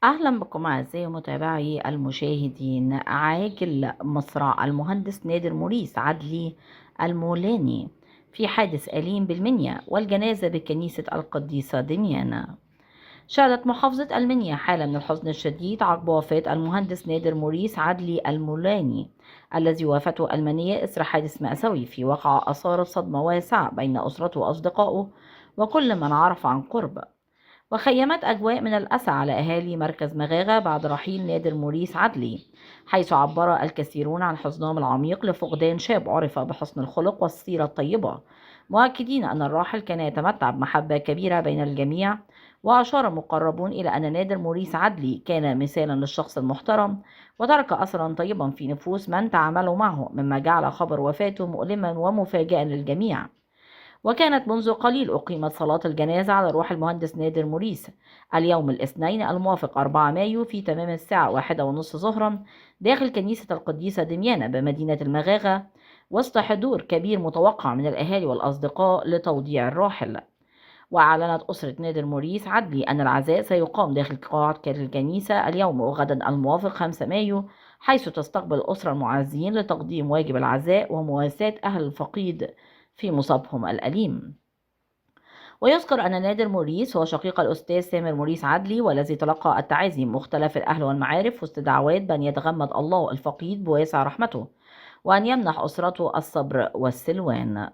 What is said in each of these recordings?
أهلا بكم أعزائي متابعي المشاهدين. عاجل مصرع المهندس نادر موريس عدلي المولاني في حادث أليم بالمنيا، والجنازة بكنيسة القديسة دميانة. شهدت محافظة المنيا حالة من الحزن الشديد عقب وفاة المهندس نادر موريس عدلي المولاني، الذي وافته المنيا إثر حادث مأساوي في واقعة أثارت صدمة واسعة بين أسرته وأصدقائه وكل من عرف عن قرب. وخيمت أجواء من الأسى على أهالي مركز مغاغة بعد رحيل نادر موريس عدلي، حيث عبر الكثيرون عن حزنهم العميق لفقدان شاب عرف بحسن الخلق والسيرة الطيبة، مؤكدين أن الراحل كان يتمتع بمحبة كبيرة بين الجميع. وأشار مقربون إلى أن نادر موريس عدلي كان مثالا للشخص المحترم، وترك أثرا طيبا في نفوس من تعاملوا معه، مما جعل خبر وفاته مؤلما ومفاجئا للجميع. وكانت منذ قليل أقيمت صلاة الجنازة على روح المهندس نادر موريس اليوم الاثنين الموافق 4 مايو في تمام الساعة 1:30 ظهرا داخل كنيسة القديسة دميانة بمدينة المغاغة، وسط حضور كبير متوقع من الأهالي والأصدقاء لتوديع الراحل. وأعلنت أسرة نادر موريس عدلي أن العزاء سيقام داخل قاعة الكنيسة اليوم وغدا الموافق 5 مايو، حيث تستقبل الأسرة المعزين لتقديم واجب العزاء ومواساة أهل الفقيد في مصابهم الأليم. ويذكر أن نادر موريس هو شقيق الأستاذ سامر موريس عدلي، والذي تلقى التعازي من مختلف الأهل والمعارف وسط دعوات بأن يتغمد الله الفقيد بواسع رحمته، وأن يمنح أسرته الصبر والسلوان.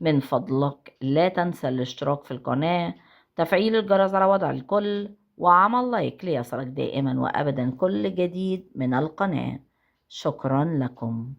من فضلك لا تنسى الاشتراك في القناة، تفعيل الجرس على وضع الكل، وعمل لايك ليصلك دائما وأبدا كل جديد من القناة. شكرا لكم.